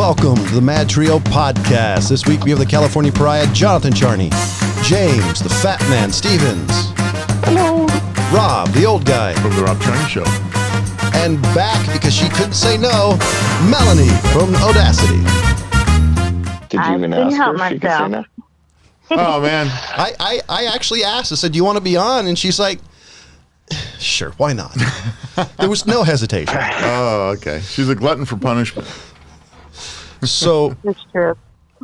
Welcome to the MadTrio podcast. This week we have the California pariah, Jonathan Charney, James, the fat man, Stevens. Hello. Rob, the old guy. From the Rob Charney Show. And back, because she couldn't say no, Melanie from Audacity. Did you even ask her if she could say no? Oh, man. I actually asked, I said, do you want to be on? And she's like, sure, why not? There was no hesitation. Oh, okay. She's a glutton for punishment. So That's true.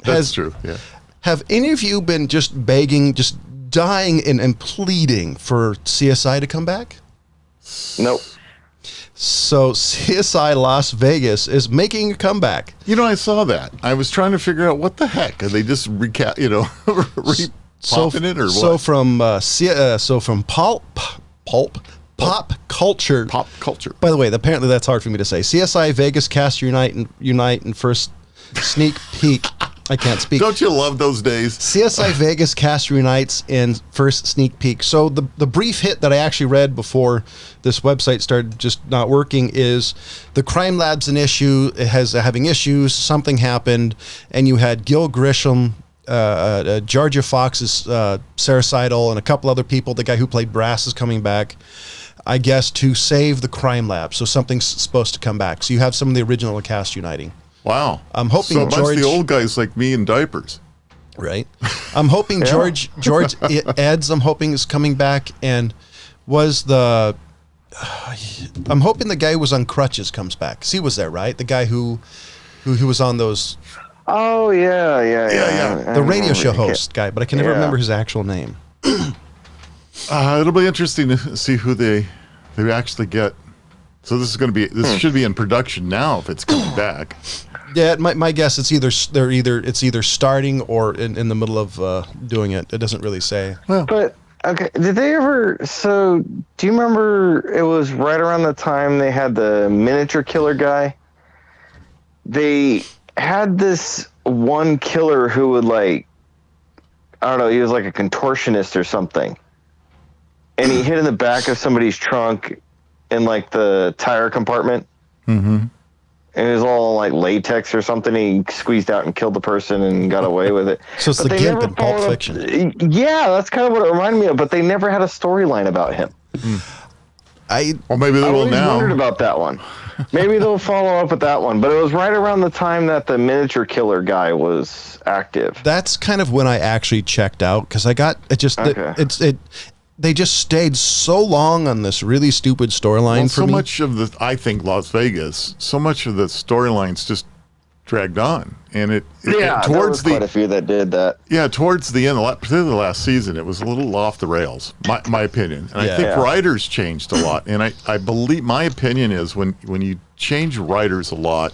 That's true, yeah. Have any of you been just begging, just dying and pleading for CSI to come back? Nope. So CSI Las Vegas is making a comeback. You know, I saw that. I was trying to figure out what the heck. Are they just popping it or what? So from pop culture. Pop culture. By the way, apparently that's hard for me to say. CSI Vegas cast unite and first sneak peek. I can't speak. Don't you love those days? CSI Vegas cast reunites in first sneak peek. So the brief hit that I actually read before this website started just not working is the crime lab's an issue. It has having issues. Something happened, and you had Gil Grisham, Georgia Fox's Sarah Seidel, and a couple other people. The guy who played Brass is coming back, I guess, to save the crime lab. So something's supposed to come back. So you have some of the original cast uniting. Wow. I'm hoping so a bunch George, of the old guys like me in diapers. Right. I'm hoping George Eds, I'm hoping, is coming back, and was the I'm hoping the guy who was on crutches comes back. 'Cause he was there, right? The guy who was on those Oh, yeah. the radio show host guy, but I can never remember his actual name. It'll be interesting to see who they actually get. So this should be in production now if it's coming back. Yeah, my guess it's either starting or in the middle of doing it. It doesn't really say. Well, But, okay, did they ever, so, do you remember it was right around the time they had the miniature killer guy? They had this one killer who would, like, I don't know, he was like a contortionist or something. And he hid in the back of somebody's trunk in, like, the tire compartment. mm-hmm. And it was all like latex or something. He squeezed out and killed the person and got away with it. So it's But the they Gimp never in Pulp followed up- Fiction. Yeah, that's kind of what it reminded me of. But they never had a storyline about him. Well, maybe they I will always now. wondered about that one. Maybe they'll follow up with that one. But it was right around the time that the miniature killer guy was active. That's kind of when I actually checked out, because I got it just Okay. they just stayed so long on this really stupid storyline for So me. much of I think Las Vegas, so much of the storylines just dragged on, and it Yeah, towards there was quite a few that did that. towards the end, particularly the last season, it was a little off the rails. My opinion, and I think Yeah. writers changed a lot, and I believe my opinion is when you change writers a lot,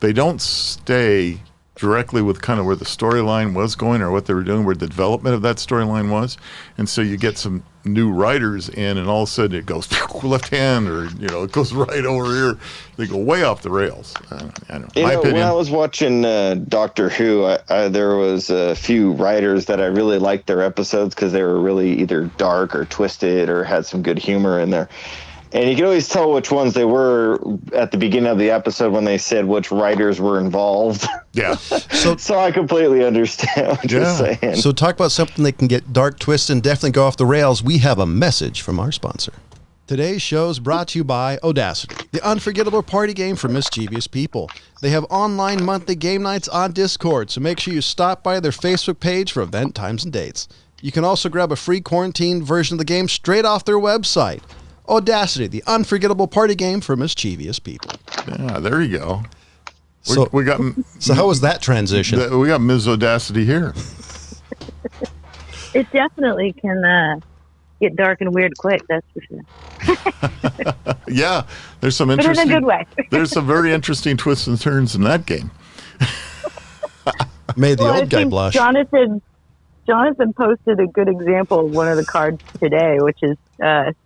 they don't stay directly with kind of where the storyline was going or what they were doing, where the development of that storyline was, and so you get some new writers in, and all of a sudden it goes left hand, or it goes right over here. They go way off the rails. I don't know. My opinion. When I was watching Doctor Who, there was a few writers that I really liked their episodes because they were really either dark or twisted or had some good humor in there. And you could always tell which ones they were at the beginning of the episode when they said which writers were involved. Yeah. So I completely understand what you're saying. So talk about something that can get dark, twisted, and definitely go off the rails. We have a message from our sponsor. Today's show is brought to you by Audacity, the unforgettable party game for mischievous people. They have online monthly game nights on Discord, so make sure you stop by their Facebook page for event times and dates. You can also grab a free quarantine version of the game straight off their website. Audacity, the unforgettable party game for mischievous people. Yeah, there you go. So how was that transition? We got Ms. Audacity here. It definitely can get dark and weird quick, that's for sure. Yeah, there's some But interesting. in a good way. There's some very interesting twists and turns in that game. Made the Well, I old guy think blush. Jonathan posted a good example of one of the cards today, which is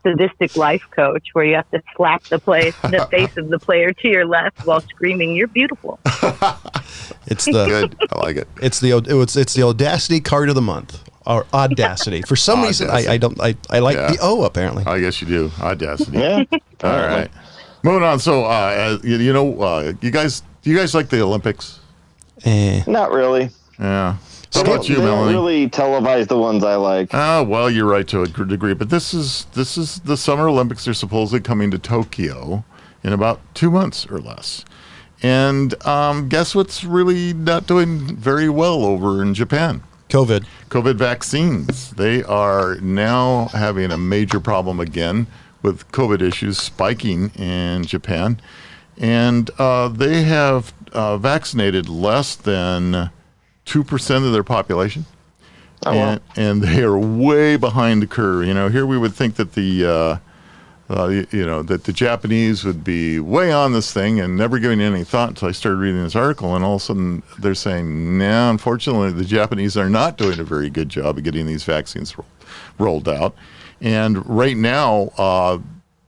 sadistic life coach, where you have to slap the face of the player to your left while screaming, "You're beautiful." It's the Good. I like it. it's the Audacity card of the month, or Audacity. For some reason, I like the O apparently. I guess you do. Audacity. Yeah. All right. Moving on. So, you guys like the Olympics? Not really. Yeah. They How about you, they don't Melanie? really televise the ones I like. Well, you're right to a degree, but this is the Summer Olympics are supposedly coming to Tokyo in about 2 months or less. And guess what's really not doing very well over in Japan? COVID vaccines. They are now having a major problem again with COVID issues spiking in Japan. And they have vaccinated less than 2% of their population. Oh, wow. And they are way behind the curve. Here we would think that that the Japanese would be way on this thing and never giving it any thought until I started reading this article. And all of a sudden they're saying, no, unfortunately, the Japanese are not doing a very good job of getting these vaccines rolled out. And right now,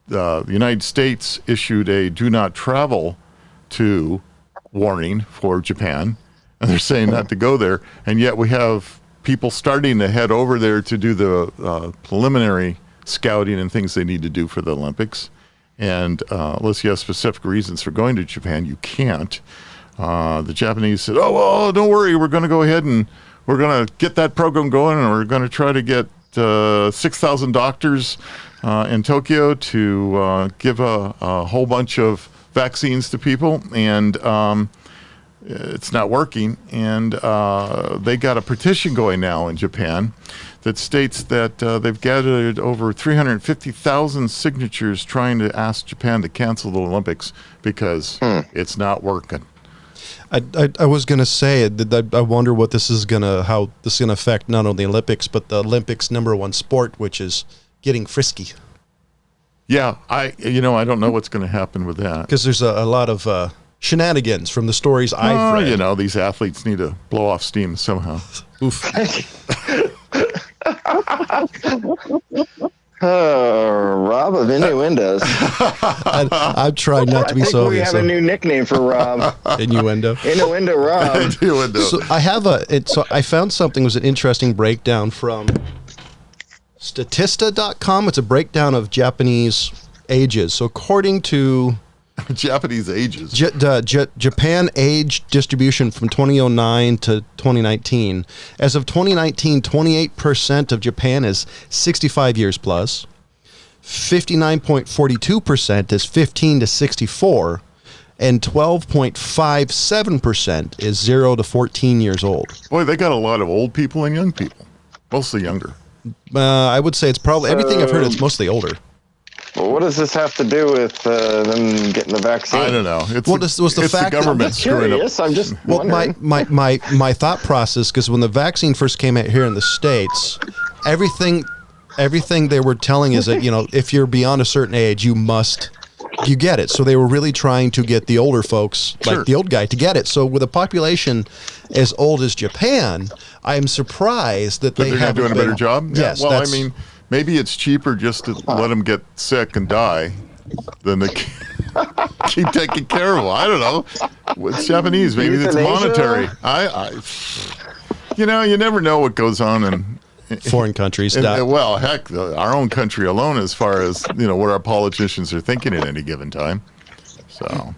the United States issued a do not travel to warning for Japan. And they're saying not to go there. And yet we have people starting to head over there to do the preliminary scouting and things they need to do for the Olympics. And unless you have specific reasons for going to Japan, you can't. The Japanese said, oh, well, don't worry. We're going to go ahead and we're going to get that program going. And we're going to try to get 6,000 doctors in Tokyo to give a whole bunch of vaccines to people. And it's not working, and they got a petition going now in Japan that states that they've gathered over 350,000 signatures trying to ask Japan to cancel the Olympics because it's not working. I was going to say that I wonder what how this is going to affect not only the Olympics, but the Olympics' #1 sport, which is getting frisky. Yeah, I don't know what's going to happen with that. Because there's a lot of shenanigans from the stories I've read. These athletes need to blow off steam somehow. Oof. Rob of innuendos. I've tried not to be so. I think we have a new nickname for Rob. Innuendo. Innuendo Rob. Innuendo. So I found something was an interesting breakdown from Statista.com. It's a breakdown of Japanese ages. So according to Japanese ages. Japan age distribution from 2009 to 2019. As of 2019, 28% of Japan is 65 years plus. 59.42% is 15 to 64. And 12.57% is 0 to 14 years old. Boy, they got a lot of old people and young people. Mostly younger. I would say it's probably, everything I've heard, it's mostly older. Well, what does this have to do with them getting the vaccine? I don't know. It's the fact the government I'm just curious. I'm just wondering. my thought process, because when the vaccine first came out here in the States, everything they were telling is that, if you're beyond a certain age, you get it. So they were really trying to get the older folks, Sure. like the old guy, to get it. So with a population as old as Japan, I'm surprised that they're not doing a better job? Yes. Yeah, well, I mean, maybe it's cheaper just to let them get sick and die than to keep taking care of them. I don't know. It's Japanese. Maybe it's monetary. You never know what goes on in foreign countries. Well, heck, our own country alone, as far as what our politicians are thinking at any given time. So,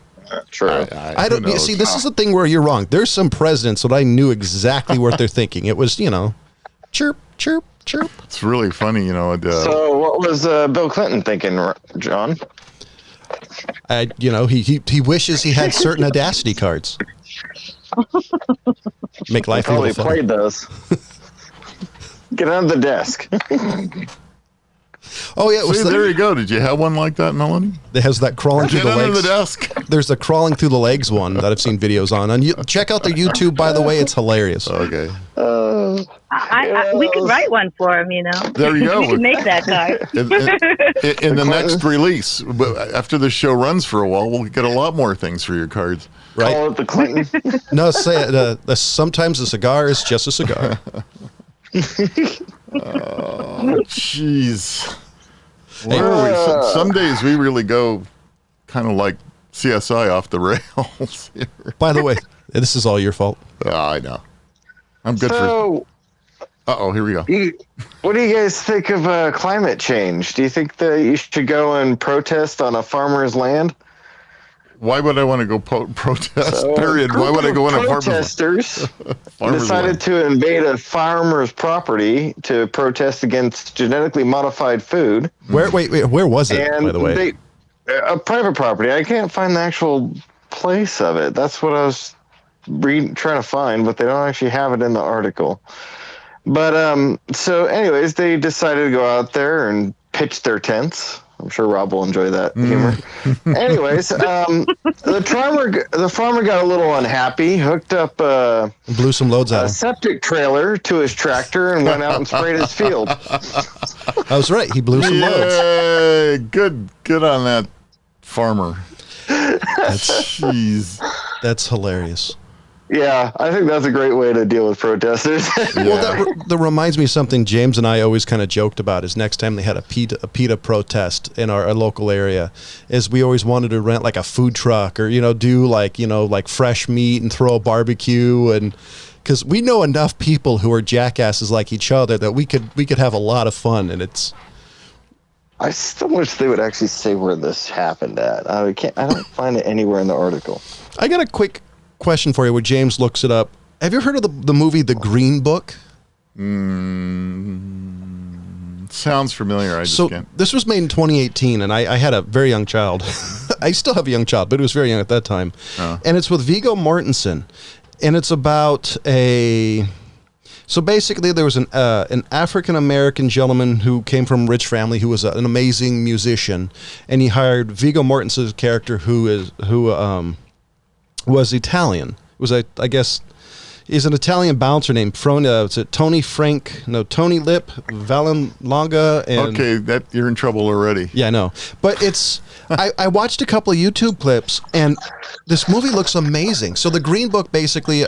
true. I don't see. This is the thing where you're wrong. There's some presidents that I knew exactly what they're thinking. It was, chirp, chirp, chirp. It's really funny, So, what was Bill Clinton thinking, John? He wishes he had certain Audacity cards. Make life a Probably little fun. played those. Get under the desk. Oh yeah, See, there you go. Did you have one like that, Melanie? It has that crawling through Get the under legs. the desk. There's a crawling through the legs one that I've seen videos on. And check out their YouTube, by the way. It's hilarious. Okay. We could write one for him, There you go. We could make that card. In the next release, after the show runs for a while, we'll get a lot more things for your cards. Right? Call it the Clinton. No, say it. Sometimes a cigar is just a cigar. Jeez. Where are we? Some days we really go kind of like CSI off the rails here. By the way, this is all your fault. I know. I'm good So, Uh-oh, here we go. what do you guys think of climate change? Do you think that you should go and protest on a farmer's land? Why would I want to go protest? So Period. Why would I go on a protesters farmer's decided land? to invade a farmer's property to protest against genetically modified food. Where was it, And by the way? a private property. I can't find the actual place of it. That's what I was trying to find, but they don't actually have it in the article. But so anyways, they decided to go out there and pitch their tents. I'm sure Rob will enjoy that humor. Anyways, the farmer got a little unhappy, hooked up Blew some loads out a of him. septic trailer to his tractor and went out and sprayed his field. I was right. He blew some loads. Yay! Good on that farmer. Jeez. That's hilarious. Yeah, I think that's a great way to deal with protesters. Well, that reminds me of something James and I always kind of joked about is next time they had a PETA protest in our local area is we always wanted to rent like a food truck or, do like fresh meat and throw a barbecue and because we know enough people who are jackasses like each other that we could have a lot of fun and it's. I still wish they would actually say where this happened at. I don't find it anywhere in the article. I got a quick question for you where James looks it up. Have you heard of the movie The Greenbook? Sounds familiar. I just can't. This was made in 2018, and I had a very young child. I still have a young child, but it was very young at that time. Oh. And it's with Viggo Mortensen, and it's about So basically, there was an African American gentleman who came from a rich family who was an amazing musician, and he hired Viggo Mortensen's character, who was Italian. I guess he's an Italian bouncer named Tony Lip Vallanlonga. And Okay, you're in trouble already. yeah, I know. But I watched a couple of YouTube clips, and this movie looks amazing. So the Green Book basically,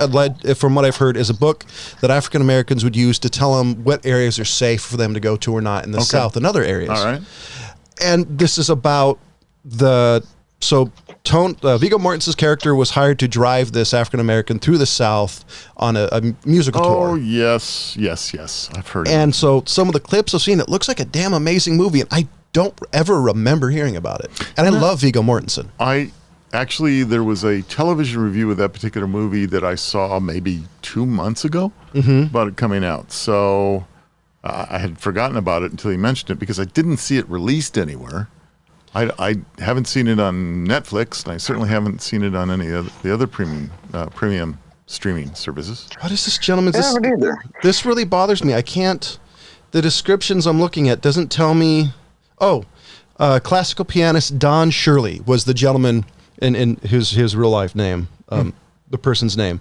from what I've heard, is a book that African Americans would use to tell them what areas are safe for them to go to or not in the South and other areas. All right. And this is about Viggo Mortensen's character was hired to drive this African American through the South on a musical tour. Oh, yes. I've heard of And it. so some of the clips I've seen, it looks like a damn amazing movie, and I don't ever remember hearing about it. And I love Viggo Mortensen. There was a television review of that particular movie that I saw maybe 2 months ago about it coming out. So I had forgotten about it until he mentioned it because I didn't see it released anywhere. I haven't seen it on Netflix, and I certainly haven't seen it on any of the other premium streaming services. What is this, gentlemen? I haven't either. This really bothers me. I can't. The descriptions I'm looking at doesn't tell me. Oh, classical pianist Don Shirley was the gentleman in his real life name, the person's name.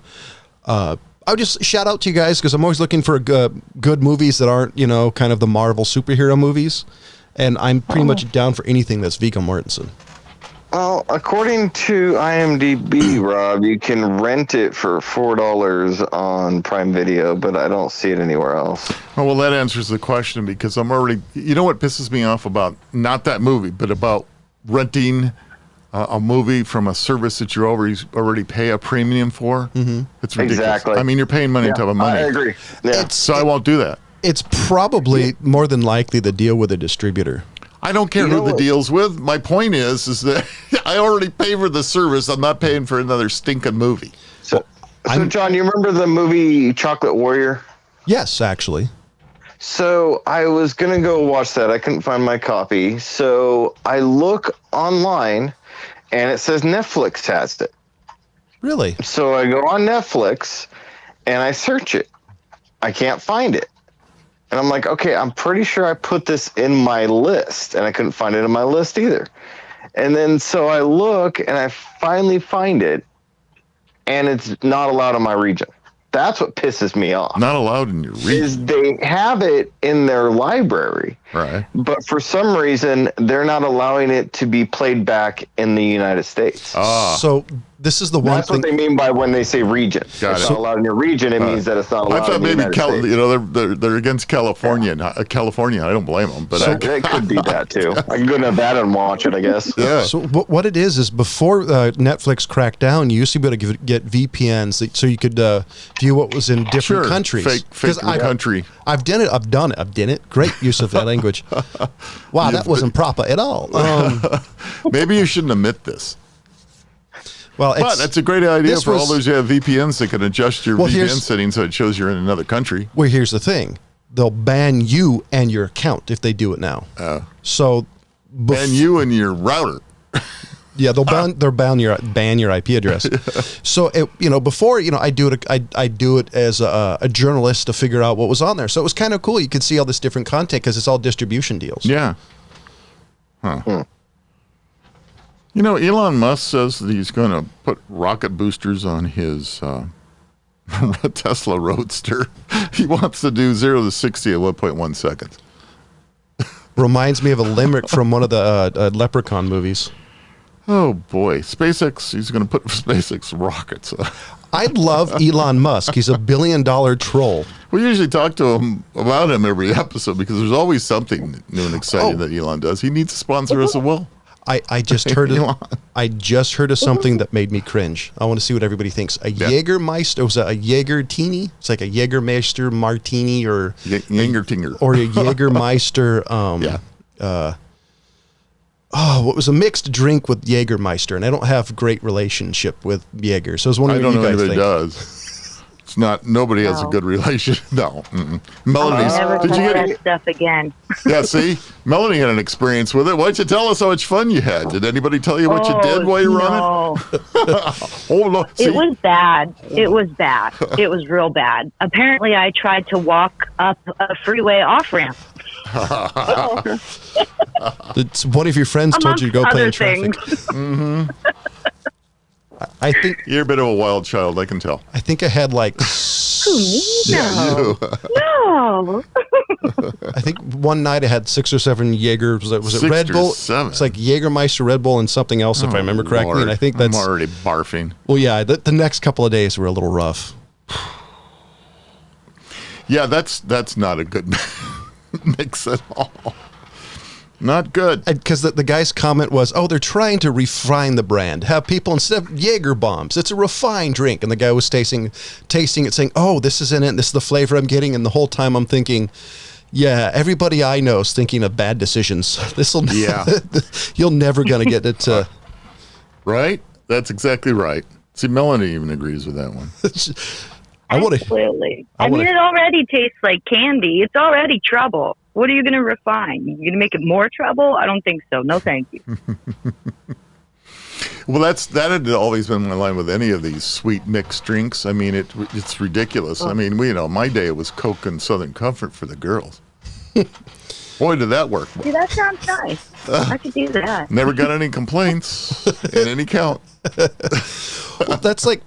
I would just shout out to you guys because I'm always looking for good movies that aren't kind of the Marvel superhero movies. And I'm pretty much down for anything that's Viggo Mortensen. Well, according to IMDb, Rob, you can rent it for $4 on Prime Video, but I don't see it anywhere else. Oh, well, that answers the question because I'm already. You know what pisses me off about not that movie, but about renting a movie from a service that you already pay a premium for? Mm-hmm. It's ridiculous. Exactly. I mean, you're paying money on top of money. I agree. Yeah. So I won't do that. It's probably more than likely the deal with a distributor. I don't care who the deal's with. My point is that I already pay for the service. I'm not paying for another stinking movie. So John, you remember the movie Chocolate Warrior? Yes, actually. So I was going to go watch that. I couldn't find my copy. So I look online, and it says Netflix has it. Really? So I go on Netflix, and I search it. I can't find it. And I'm like, okay, I'm pretty sure I put this in my list, and I couldn't find it in my list either. And then so I look, and I finally find it, and it's not allowed in my region. That's what pisses me off. Not allowed in your region. Is they have it in their library, Right. but for some reason, they're not allowing it to be played back in the United States. So this is the one That's thing. what they mean by when they say region. Got It's it. not allowed in your region. It means that it's not allowed I thought in the maybe United States. they're against California. California, I don't blame them, but It could be that too. I can go to Nevada and watch it, I guess. yeah. So what it is before Netflix cracked down, you used to be able to get VPNs so you could view what was in different countries. Fake country. I've done it. Great use of that language. Wow, that wasn't proper at all. Maybe you shouldn't admit this. Well, But that's a great idea this for all was- those who have VPNs that can adjust your Well, VPN here's- settings so it shows you're in another country. Well, here's the thing. They'll ban you and your account if they do it now. So, And you and your router. yeah, they'll ban your IP address. So, before, I do it as a journalist to figure out what was on there. So it was kind of cool. You could see all this different content because it's all distribution deals. Yeah. Huh. Elon Musk says that he's going to put rocket boosters on his Tesla Roadster. He wants to do 0 to 60 at 1.1 seconds. Reminds me of a limerick from one of the Leprechaun movies. Oh, boy. SpaceX, he's going to put SpaceX rockets. I love Elon Musk. He's a $1 billion troll. We usually talk to him about him every episode because there's always something new and exciting that Elon does. He needs to sponsor us as well. I just heard of something that made me cringe. I want to see what everybody thinks. Jägermeister, was a Jägertini? It's like a Jägermeister martini or Yangertinger. or a Jägermeister. What was a mixed drink with Jägermeister, and I don't have great relationship with Jaeger, so I was wondering I don't what know you guys anybody think. does. It's not. Nobody has a good relation. No. Melanie, Never did touch you that get? stuff again. Yeah. See, Melanie had an experience with it. Why don't you tell us how much fun you had? Did anybody tell you what you did while you were on it? Oh no! See? It was bad. It was bad. It was real bad. Apparently, I tried to walk up a freeway off ramp. It's one of your friends told you to go play in traffic. Things. I think You're a bit of a wild child. I can tell. I think I had like No. No. I think one night I had 6 or 7 Jaeger. Was it 6 Red or Bull? 7? It's like Jägermeister, Red Bull, and something else, if I remember correctly. Lord. And I think that's I'm already barfing. well, yeah. The next couple of days were a little rough. Yeah, that's not a good mix at all. Not good. Because the guy's comment was, "Oh, they're trying to refine the brand. Have people instead of Jaeger bombs, it's a refined drink." And the guy was tasting it, saying, "Oh, this is in it. This is the flavor I'm getting." And the whole time I'm thinking, "Yeah, everybody I know is thinking of bad decisions. Yeah. You're never gonna get it to." Right? That's exactly right. See, Melanie even agrees with that one. I want to. Absolutely. I mean, it already tastes like candy. It's already trouble. What are you going to refine? You're going to make it more trouble? I don't think so. No, thank you. Well, that had always been my line with any of these sweet mixed drinks. I mean, it's ridiculous. I mean, my day it was Coke and Southern Comfort for the girls. Boy, did that work. See, that sounds nice. I could do that. Never got any complaints in any count. Well, that's like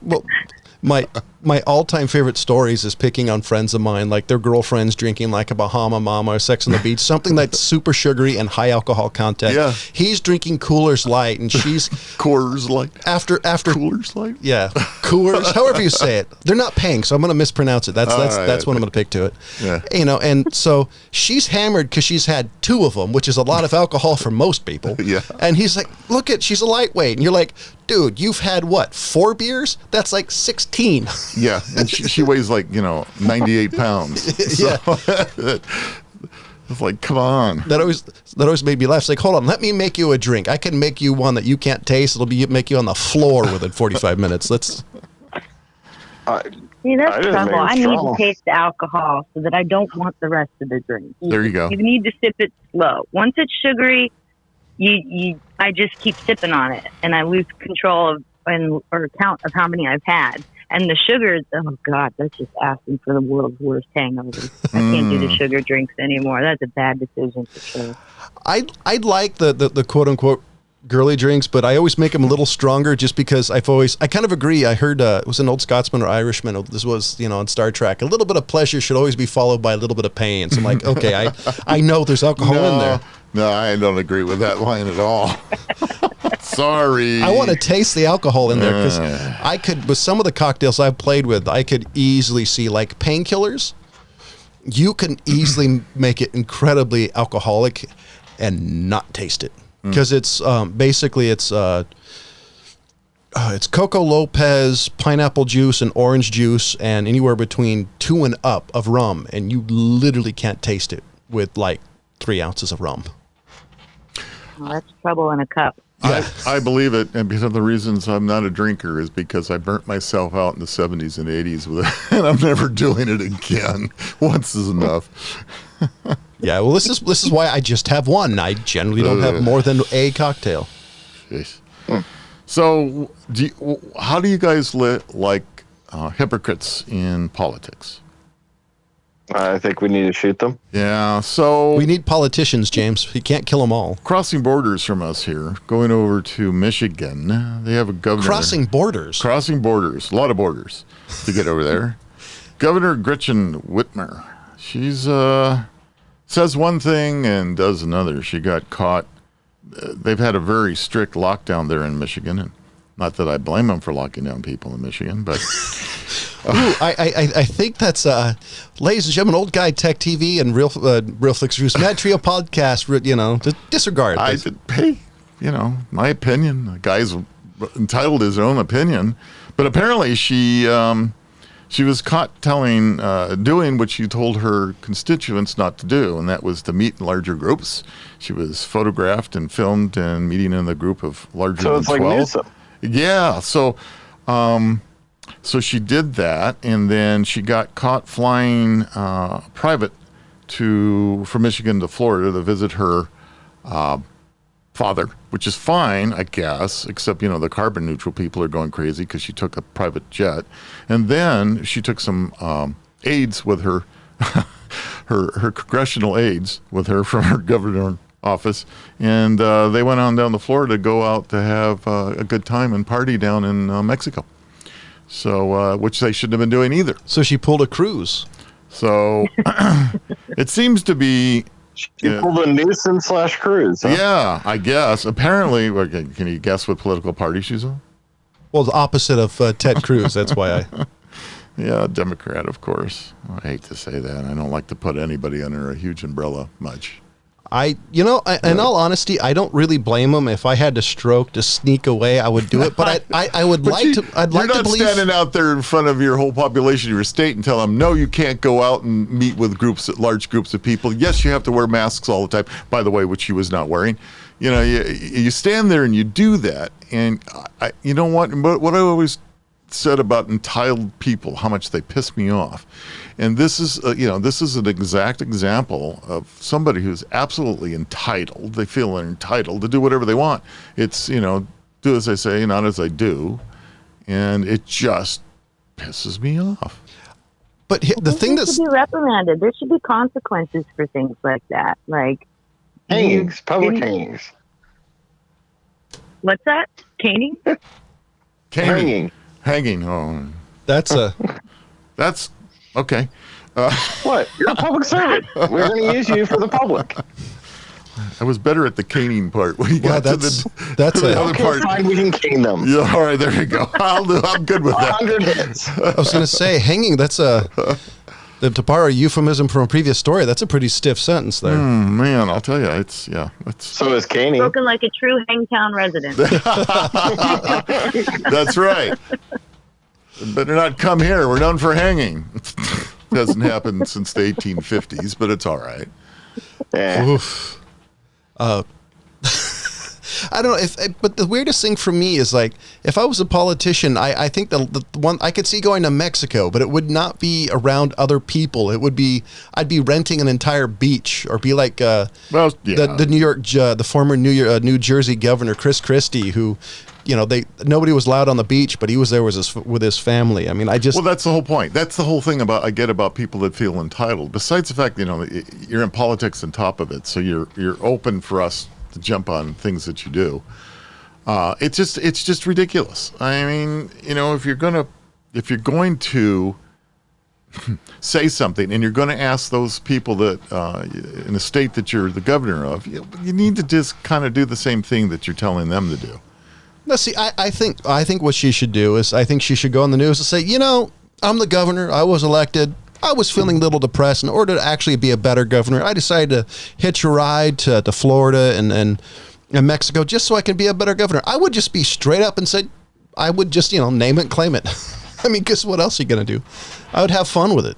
my all-time favorite stories is picking on friends of mine, like their girlfriends drinking like a Bahama Mama or Sex on the Beach, something that's super sugary and high alcohol content. Yeah. He's drinking Coors Light, and she's Coors Light. after Coors Light. yeah, Coors, however you say it. They're not paying, so I'm going to mispronounce it. That's right. what I'm going to pick to it. Yeah. And so she's hammered because she's had 2 of them, which is a lot of alcohol for most people. Yeah. And he's like, "Look she's a lightweight," and you're like, "Dude, you've had what, 4 beers? That's like 16." Yeah, and she weighs like 98 pounds. Yeah. It's like, come on. That always made me laugh. It's like, hold on, let me make you a drink. I can make you one that you can't taste. Make you on the floor within 45 minutes. Let's. See, that's I just trouble. made I need trouble. to taste the alcohol so that I don't want the rest of the drink. There you go. You need to sip it slow. Once it's sugary, I just keep sipping on it, and I lose control of or count of how many I've had. And the sugar, oh God, that's just asking for the world's worst hangover. I can't do the sugar drinks anymore. That's a bad decision for sure. I'd like the quote unquote girly drinks, but I always make them a little stronger just because I kind of agree. I heard it was an old Scotsman or Irishman. This was on Star Trek. A little bit of pleasure should always be followed by a little bit of pain. So I'm like, okay, I know there's alcohol in there. No, I don't agree with that line at all. Sorry. I want to taste the alcohol in there because I could, with some of the cocktails I've played with, I could easily see like painkillers. You can easily make it incredibly alcoholic and not taste it because it's basically it's Coco Lopez, pineapple juice, and orange juice, and anywhere between 2 and up of rum, and you literally can't taste it with like 3 ounces of rum. Well, that's trouble in a cup. I believe it, and because of the reasons I'm not a drinker is because I burnt myself out in the 70s and 80s with it, and I'm never doing it again. Once is enough. Yeah, well, this is why I just have one. I generally don't have more than a cocktail. Jeez. So, how do you guys like hypocrites in politics? I think we need to shoot them. Yeah, so... We need politicians, James. You can't kill them all. Crossing borders from us here, going over to Michigan, they have a governor... Crossing borders? Crossing borders. A lot of borders to get over there. Governor Gretchen Whitmer. She's, says one thing and does another. She got caught. They've had a very strict lockdown there in Michigan, and not that I blame them for locking down people in Michigan, but... Ooh, I think that's, ladies and gentlemen, Old Guy Tech TV and Real Flicks Reviews, MadTrio podcast, disregard. Hey, my opinion. The guy's entitled to his own opinion. But apparently she was caught doing what she told her constituents not to do, and that was to meet in larger groups. She was photographed and filmed and meeting in the group of larger than 12. So it's like Newsom. Yeah, so she did that, and then she got caught flying private from Michigan to Florida to visit her father, which is fine, I guess, except, the carbon neutral people are going crazy because she took a private jet. And then she took some aides with her, her congressional aides with her from her governor office, and they went on down to Florida to go out to have a good time and party down in Mexico. So, which they shouldn't have been doing either. So she pulled a cruise. So it seems to be... She pulled a Newsom/Cruz. Huh? Yeah, I guess. Apparently, can you guess what political party she's on? Well, the opposite of Ted Cruz. That's why I... Yeah, Democrat, of course. I hate to say that. I don't like to put anybody under a huge umbrella much. In all honesty, I don't really blame him. If I had to stroke to sneak away, I would do it. But I would like to. I'd like to believe. You're not standing out there in front of your whole population of your state and tell them, no, you can't go out and meet with large groups of people. Yes, you have to wear masks all the time. By the way, which she was not wearing. You stand there and you do that, and you know what? What I always said about entitled people, how much they piss me off. And this is an exact example of somebody who's absolutely entitled. They feel they're entitled to do whatever they want. It's, do as I say, not as I do. And it just pisses me off. But the thing that's... should be reprimanded. There should be consequences for things like that. Like... Hangings. Public hangings. What's that? Caning? Hanging. Oh. That's okay. What? You're a public servant. We're going to use you for the public. I was better at the caning part. When you got to the other part. Fine, we can cane them. Yeah, all right, there you go. I'm good with that. 100 hits. I was going to say, hanging, that's to borrow a euphemism from a previous story, that's a pretty stiff sentence there. Man, I'll tell you, it's. So is caning. Spoken like a true Hangtown resident. That's right. Better not come here. We're known for hanging. Hasn't happened since the 1850s, but it's all right. Yeah. Oof. I don't know but the weirdest thing for me is, like, if I was a politician, I think the one I could see going to Mexico, but it would not be around other people. I'd be renting an entire beach, or be like the New York, the former New Jersey governor Chris Christie, who, nobody was allowed on the beach, but he was there with his family. I mean, well, that's the whole point. That's the whole thing I get about people that feel entitled. Besides the fact, you're in politics on top of it, so you're open for us to jump on things that you do. It's just ridiculous. I mean, if you're going to say something and you're going to ask those people that in the state that you're the governor of, you need to just kind of do the same thing that you're telling them to do. No, see, I think what she should do is, I think she should go on the news and say, I'm the governor. I was elected. I was feeling a little depressed. In order to actually be a better governor, I decided to hitch a ride to Florida and Mexico just so I can be a better governor. I would just be straight up and say, I would just, name it and claim it. I mean, because what else are you going to do? I would have fun with it.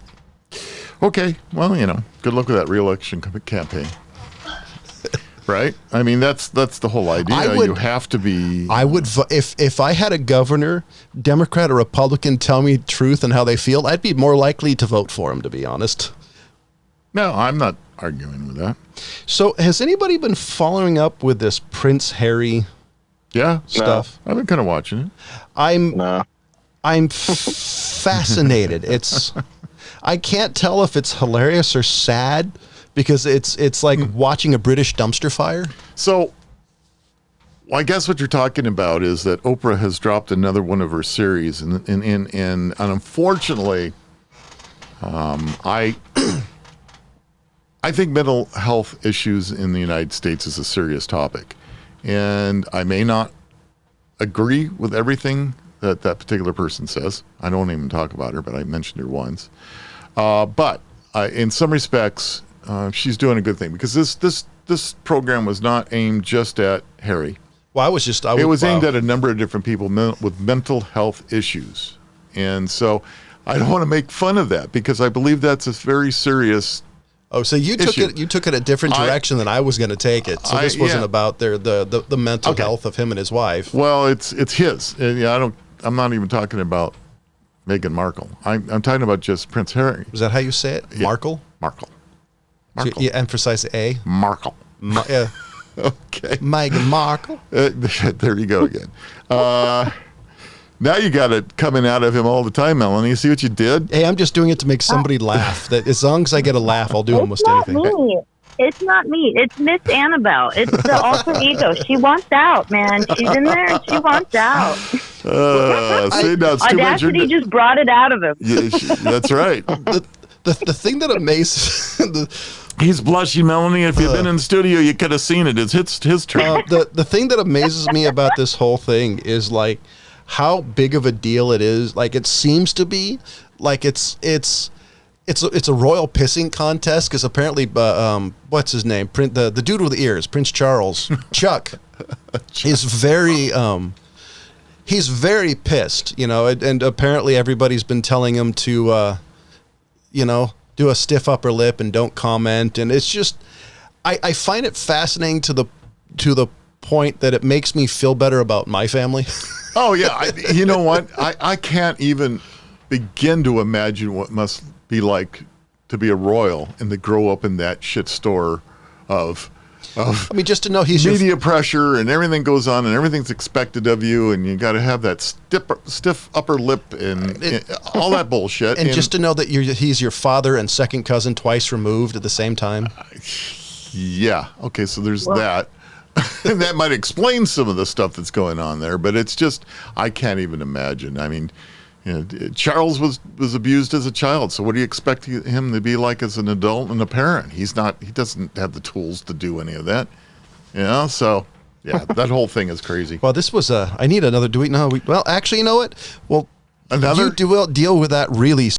Okay. Well, good luck with that re-election campaign. Right? I mean, that's the whole idea. You have to be. I would if I had a governor, Democrat or Republican, tell me truth and how they feel, I'd be more likely to vote for him, to be honest. No, I'm not arguing with that. So, has anybody been following up with this Prince Harry stuff? No, I've been kind of watching it. I'm fascinated. I can't tell if it's hilarious or sad because it's like watching a British dumpster fire. So, I guess what you're talking about is that Oprah has dropped another one of her series, and unfortunately, I think mental health issues in the United States is a serious topic, and I may not agree with everything that particular person says. I don't even talk about her, but I mentioned her once. But in some respects, she's doing a good thing because this program was not aimed just at Harry. Well, it was aimed at a number of different people with mental health issues, and so I don't want to make fun of that because I believe that's a very serious. Oh, so you took it a different direction than I was going to take it. So this wasn't about the mental health of him and his wife. Well, it's his. I'm not even talking about Meghan Markle. I'm talking about just Prince Harry. Is that how you say it? Yeah. Markle? Markle. So you emphasize the A? Markle. Yeah. Okay. Meghan Markle. There you go again. Now you got it coming out of him all the time, Melanie. See what you did? Hey, I'm just doing it to make somebody laugh. That as long as I get a laugh, I'll do almost anything. Me. It's not me. It's Miss Annabelle. It's the alter ego. She wants out, man. She's in there and she wants out. See, now it's too Audacity much. just brought it out of him. Yeah, that's right. The thing that amazes He's blushing, Melanie. If you'd been in the studio, you could have seen it. It's his turn. the thing that amazes me about this whole thing is like how big of a deal it is. Like it seems to be like it's a royal pissing contest because apparently, what's his name? The dude with the ears, Prince Charles, Chuck, is he's very pissed, and apparently everybody's been telling him to, do a stiff upper lip and don't comment, and it's just, I find it fascinating to the point that it makes me feel better about my family. Oh yeah, you know what? I can't even begin to imagine what must be like to be a royal and to grow up in that shit store of just to know he's media pressure and everything goes on and everything's expected of you and you got to have that stiff upper lip and all that bullshit. And just to know that he's your father and second cousin twice removed at the same time. Yeah. Okay. So there's that. And that might explain some of the stuff that's going on there, but it's just, I can't even imagine. I mean, Charles was abused as a child. So what do you expect him to be like as an adult and a parent? He doesn't have the tools to do any of that. So yeah, that whole thing is crazy. Well, this was I need another, well, actually, you know what? Well, another you deal with that really